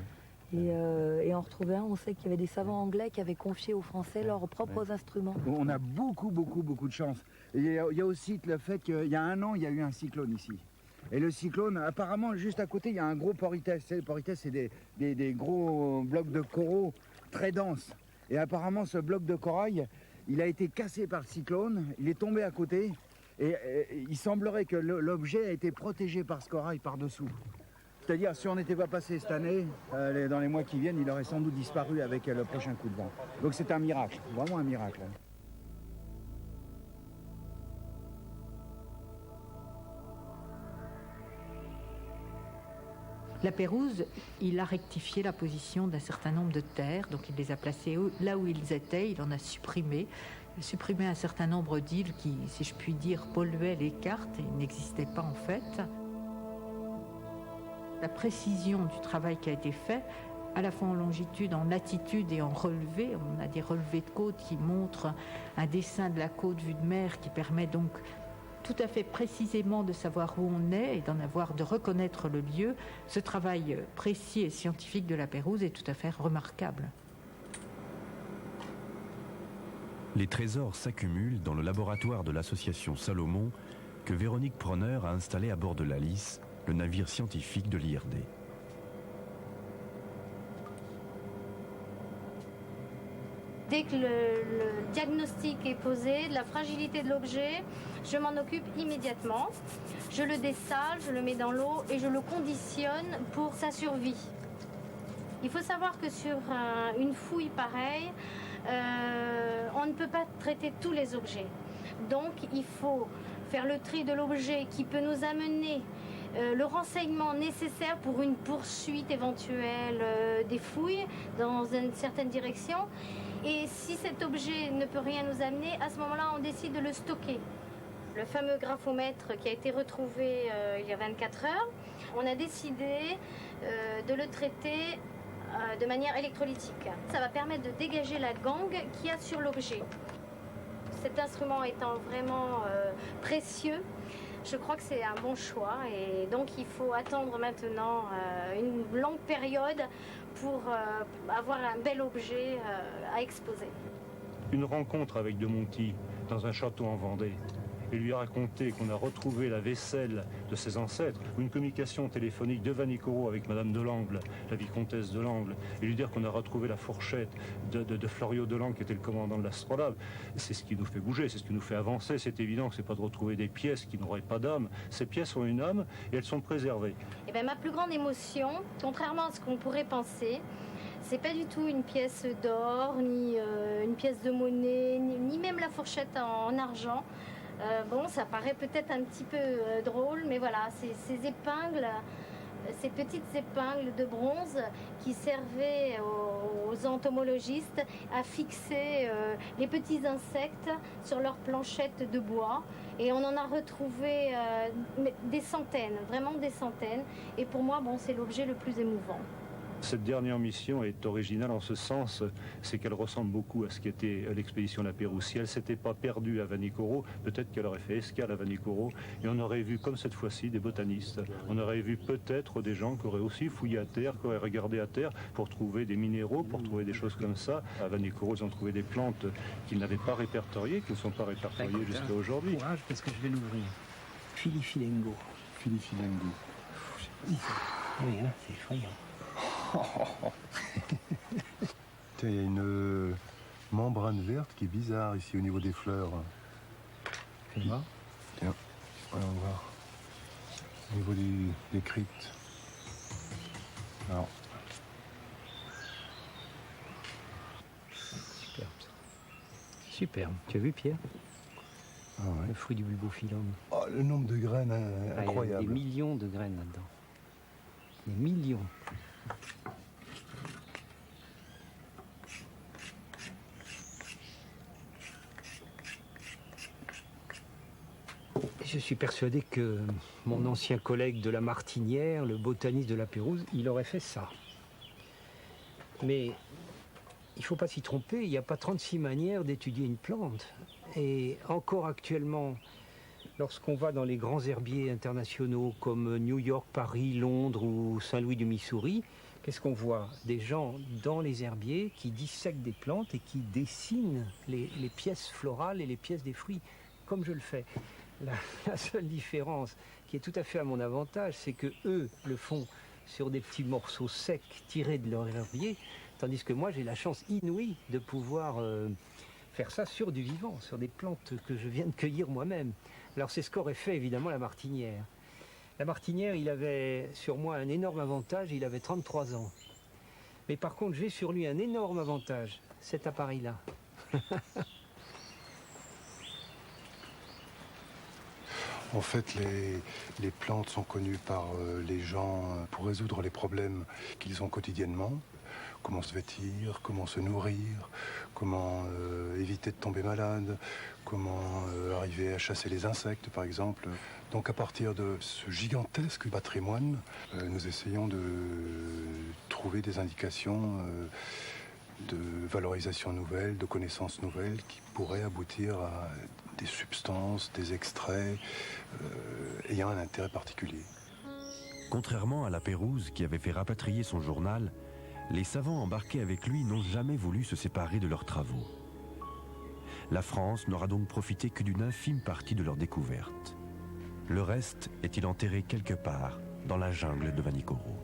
Speaker 12: Et en retrouver un, on sait qu'il y avait des savants anglais qui avaient confié aux Français leurs propres instruments.
Speaker 11: On a beaucoup de chance. Il y a aussi le fait qu'il y a 1 an, il y a eu un cyclone ici. Et le cyclone, apparemment, juste à côté, il y a un gros poritès. Le poritès, c'est des gros blocs de coraux très denses. Et apparemment, ce bloc de corail, il a été cassé par le cyclone, il est tombé à côté. Et il semblerait que l'objet a été protégé par ce corail par-dessous. C'est-à-dire, si on n'était pas passé cette année, dans les mois qui viennent, il aurait sans doute disparu avec le prochain coup de vent. Donc c'est un miracle, vraiment un miracle.
Speaker 6: La Pérouse, il a rectifié la position d'un certain nombre de terres, donc il les a placées là où ils étaient, il en a supprimé un certain nombre d'îles qui, si je puis dire, polluaient les cartes et n'existaient pas en fait. La précision du travail qui a été fait, à la fois en longitude, en latitude et en relevé, on a des relevés de côte qui montrent un dessin de la côte vue de mer qui permet donc tout à fait précisément de savoir où on est et de reconnaître le lieu. Ce travail précis et scientifique de la Pérouse est tout à fait remarquable.
Speaker 4: Les trésors s'accumulent dans le laboratoire de l'association Salomon que Véronique Pronner a installé à bord de l'Alice, le navire scientifique de l'IRD.
Speaker 17: Dès que le diagnostic est posé, de la fragilité de l'objet, je m'en occupe immédiatement. Je le dessale, je le mets dans l'eau et je le conditionne pour sa survie. Il faut savoir que sur une fouille pareille, on ne peut pas traiter tous les objets. Donc il faut faire le tri de l'objet qui peut nous amener le renseignement nécessaire pour une poursuite éventuelle des fouilles dans une certaine direction. Et si cet objet ne peut rien nous amener, à ce moment-là, on décide de le stocker. Le fameux graphomètre qui a été retrouvé il y a 24 heures, on a décidé de le traiter de manière électrolytique. Ça va permettre de dégager la gangue qu'il y a sur l'objet. Cet instrument étant vraiment précieux, je crois que c'est un bon choix et donc il faut attendre maintenant une longue période pour avoir un bel objet à exposer.
Speaker 10: Une rencontre avec de Monti dans un château en Vendée et lui raconter qu'on a retrouvé la vaisselle de ses ancêtres, ou une communication téléphonique de Vanikoro avec Madame Delangle, la vicomtesse Delangle, et lui dire qu'on a retrouvé la fourchette de Florio Delangle qui était le commandant de l'Astrolabe, c'est ce qui nous fait bouger, c'est ce qui nous fait avancer. C'est évident que c'est pas de retrouver des pièces qui n'auraient pas d'âme. Ces pièces ont une âme et elles sont préservées.
Speaker 17: Eh bien, ma plus grande émotion, contrairement à ce qu'on pourrait penser, c'est pas du tout une pièce d'or, ni une pièce de monnaie, ni même la fourchette en argent. Bon, ça paraît peut-être un petit peu drôle, mais voilà, ces épingles, ces petites épingles de bronze qui servaient aux entomologistes à fixer les petits insectes sur leurs planchettes de bois. Et on en a retrouvé des centaines, vraiment des centaines. Et pour moi, bon, c'est l'objet le plus émouvant.
Speaker 10: Cette dernière mission est originale en ce sens, c'est qu'elle ressemble beaucoup à ce qu'était l'expédition La Pérouse. Si elle ne s'était pas perdue à Vanikoro, peut-être qu'elle aurait fait escale à Vanikoro et on aurait vu, comme cette fois-ci, des botanistes. On aurait vu peut-être des gens qui auraient aussi fouillé à terre, qui auraient regardé à terre pour trouver des minéraux, pour trouver des choses comme ça. À Vanikoro, ils ont trouvé des plantes qu'ils n'avaient pas répertoriées, qui ne sont pas répertoriées jusqu'à aujourd'hui.
Speaker 18: Courage, parce que je vais l'ouvrir. Filifilengo.
Speaker 19: Filifilengo.
Speaker 18: Oui, hein, c'est effrayant.
Speaker 19: Tiens, il y a une membrane verte qui est bizarre ici au niveau des fleurs.
Speaker 18: Fais voir.
Speaker 19: Tiens, voyons voir. Au niveau des cryptes. Alors.
Speaker 18: Superbe. Superbe. Tu as vu, Pierre?
Speaker 19: Ah ouais.
Speaker 18: Le fruit du bulbophyllum.
Speaker 19: Oh, le nombre de graines incroyable.
Speaker 18: Il y a des millions de graines là-dedans. Des millions. Je suis persuadé que mon ancien collègue de la Martinière, le botaniste de la Pérouse, il aurait fait ça. Mais il ne faut pas s'y tromper, il n'y a pas 36 manières d'étudier une plante. Et encore actuellement, lorsqu'on va dans les grands herbiers internationaux comme New York, Paris, Londres ou Saint-Louis du Missouri, qu'est-ce qu'on voit? Des gens dans les herbiers qui dissèquent des plantes et qui dessinent les pièces florales et les pièces des fruits, comme je le fais. La seule différence, qui est tout à fait à mon avantage, c'est que eux le font sur des petits morceaux secs tirés de leur herbier, tandis que moi j'ai la chance inouïe de pouvoir faire ça sur du vivant, sur des plantes que je viens de cueillir moi-même. Alors c'est ce qu'aurait fait évidemment la Martinière. La Martinière, il avait sur moi un énorme avantage, il avait 33 ans. Mais par contre, j'ai sur lui un énorme avantage, cet appareil-là.
Speaker 19: En fait, les plantes sont connues par les gens pour résoudre les problèmes qu'ils ont quotidiennement. Comment se vêtir, comment se nourrir, comment éviter de tomber malade, comment arriver à chasser les insectes, par exemple. Donc à partir de ce gigantesque patrimoine, nous essayons de trouver des indications de valorisation nouvelle, de connaissances nouvelles qui pourraient aboutir à des substances, des extraits ayant un intérêt particulier.
Speaker 4: Contrairement à La Pérouse qui avait fait rapatrier son journal, les savants embarqués avec lui n'ont jamais voulu se séparer de leurs travaux. La France n'aura donc profité que d'une infime partie de leur découverte. Le reste est-il enterré quelque part dans la jungle de Vanikoro.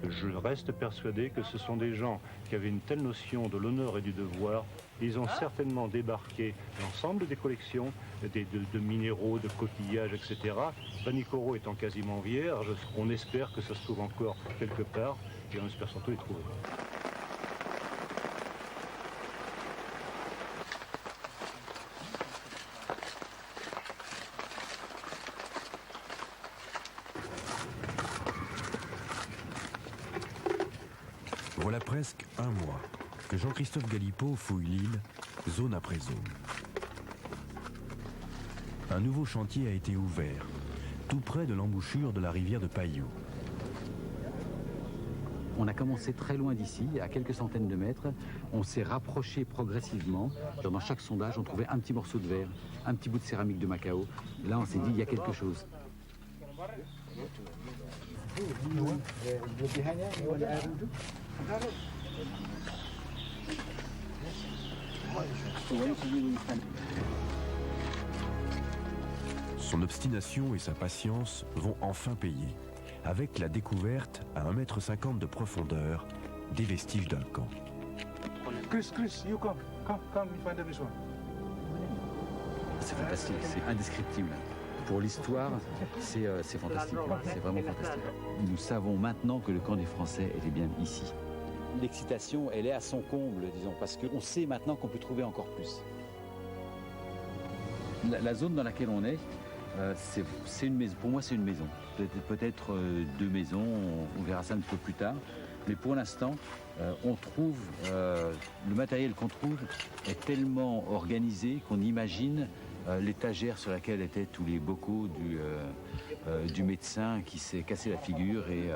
Speaker 10: Je reste persuadé que ce sont des gens qui avaient une telle notion de l'honneur et du devoir. Ils ont certainement débarqué l'ensemble des collections de minéraux, de coquillages, etc. Vanikoro étant quasiment vierge, on espère que ça se trouve encore quelque part et on espère surtout les trouver.
Speaker 4: Voilà presque un mois que Jean-Christophe Galipeau fouille l'île, zone après zone. Un nouveau chantier a été ouvert, tout près de l'embouchure de la rivière de Paillou.
Speaker 14: On a commencé très loin d'ici, à quelques centaines de mètres. On s'est rapproché progressivement. Dans chaque sondage, on trouvait un petit morceau de verre, un petit bout de céramique de Macao. Là, on s'est dit, il y a quelque chose.
Speaker 4: Son obstination et sa patience vont enfin payer, avec la découverte à 1,50 m de profondeur des vestiges d'un camp.
Speaker 20: Chris, you come in front of this one.
Speaker 14: C'est fantastique, c'est indescriptible. Pour l'histoire, c'est fantastique, c'est vraiment fantastique. Nous savons maintenant que le camp des Français était bien ici. L'excitation, elle est à son comble, disons, parce qu'on sait maintenant qu'on peut trouver encore plus. La zone dans laquelle on est, c'est une maison. Pour moi, c'est une maison. Peut-être deux maisons, on verra ça un peu plus tard. Mais pour l'instant, on trouve, le matériel qu'on trouve est tellement organisé qu'on imagine l'étagère sur laquelle étaient tous les bocaux du médecin qui s'est cassé la figure, et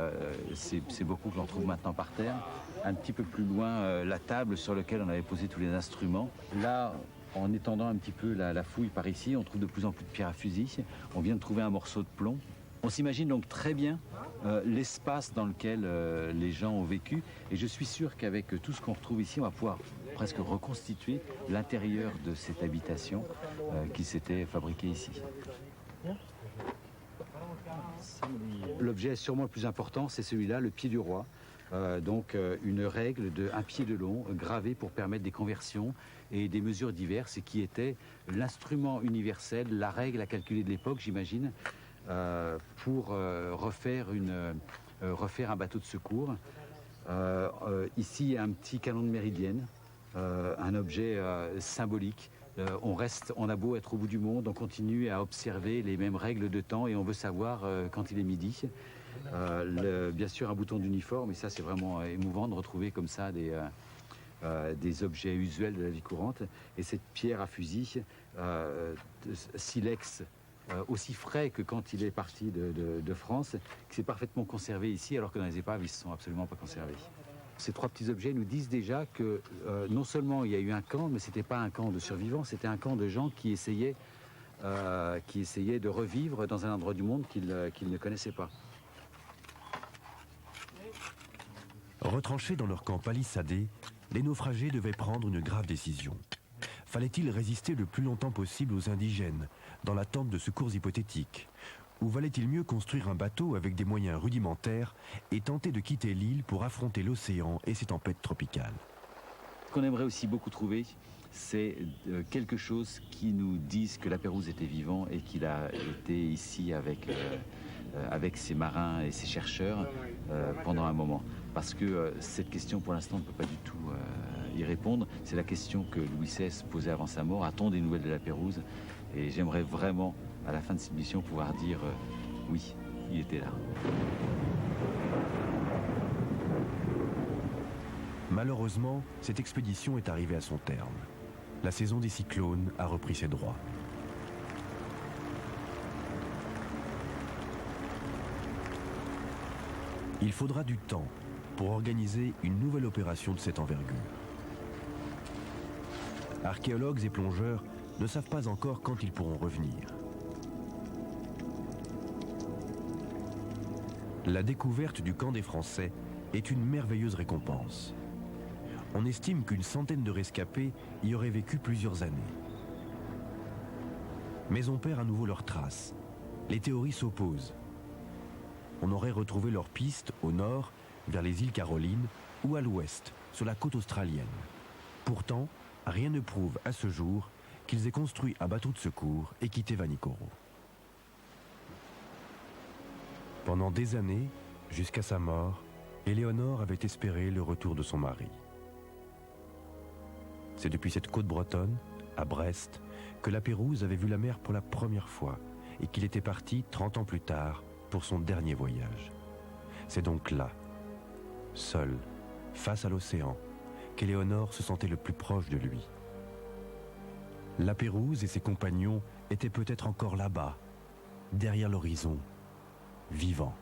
Speaker 14: ces bocaux que l'on trouve maintenant par terre. Un petit peu plus loin, la table sur laquelle on avait posé tous les instruments. Là, en étendant un petit peu la fouille par ici, on trouve de plus en plus de pierres à fusil. On vient de trouver un morceau de plomb. On s'imagine donc très bien l'espace dans lequel les gens ont vécu. Et je suis sûr qu'avec tout ce qu'on retrouve ici, on va pouvoir presque reconstituer l'intérieur de cette habitation qui s'était fabriquée ici. L'objet sûrement le plus important, c'est celui-là, le pied du roi. Donc une règle de 1 pied de long gravée pour permettre des conversions et des mesures diverses, et qui était l'instrument universel, la règle à calculer de l'époque, j'imagine, pour refaire un bateau de secours. Ici, il y a un petit canon de méridienne, un objet symbolique. On a beau être au bout du monde, on continue à observer les mêmes règles de temps, et on veut savoir quand il est midi. Bien sûr, un bouton d'uniforme, et ça c'est vraiment émouvant de retrouver comme ça des objets usuels de la vie courante. Et cette pierre à fusil, silex, aussi frais que quand il est parti de France, qui s'est parfaitement conservé ici, alors que dans les épaves, ils ne se sont absolument pas conservés. Ces 3 petits objets nous disent déjà que non seulement il y a eu un camp, mais ce n'était pas un camp de survivants, c'était un camp de gens qui essayaient de revivre dans un endroit du monde qu'ils ne connaissaient pas.
Speaker 4: Retranchés dans leur camp palissadé, les naufragés devaient prendre une grave décision. Fallait-il résister le plus longtemps possible aux indigènes, dans l'attente de secours hypothétiques? Ou valait-il mieux construire un bateau avec des moyens rudimentaires et tenter de quitter l'île pour affronter l'océan et ses tempêtes tropicales?
Speaker 14: Ce qu'on aimerait aussi beaucoup trouver, c'est quelque chose qui nous dise que la Pérouse était vivant et qu'il a été ici avec ses marins et ses chercheurs pendant un moment. Parce que cette question, pour l'instant, on ne peut pas du tout y répondre. C'est la question que Louis XVI posait avant sa mort. A-t-on des nouvelles de la Pérouse? Et j'aimerais vraiment, à la fin de cette mission, pouvoir dire oui, il était là.
Speaker 4: Malheureusement, cette expédition est arrivée à son terme. La saison des cyclones a repris ses droits. Il faudra du temps pour organiser une nouvelle opération de cette envergure. Archéologues et plongeurs ne savent pas encore quand ils pourront revenir. La découverte du camp des Français est une merveilleuse récompense. On estime qu'une centaine de rescapés y auraient vécu plusieurs années. Mais on perd à nouveau leurs traces. Les théories s'opposent. On aurait retrouvé leurs pistes au nord, vers les îles Carolines, ou à l'ouest, sur la côte australienne. Pourtant, rien ne prouve à ce jour qu'ils aient construit un bateau de secours et quitté Vanikoro. Pendant des années, jusqu'à sa mort, Éléonore avait espéré le retour de son mari. C'est depuis cette côte bretonne, à Brest, que la Pérouse avait vu la mer pour la première fois et qu'il était parti 30 ans plus tard pour son dernier voyage. C'est donc là, seul, face à l'océan, qu'Éléonore se sentait le plus proche de lui. La Pérouse et ses compagnons étaient peut-être encore là-bas, derrière l'horizon, vivants.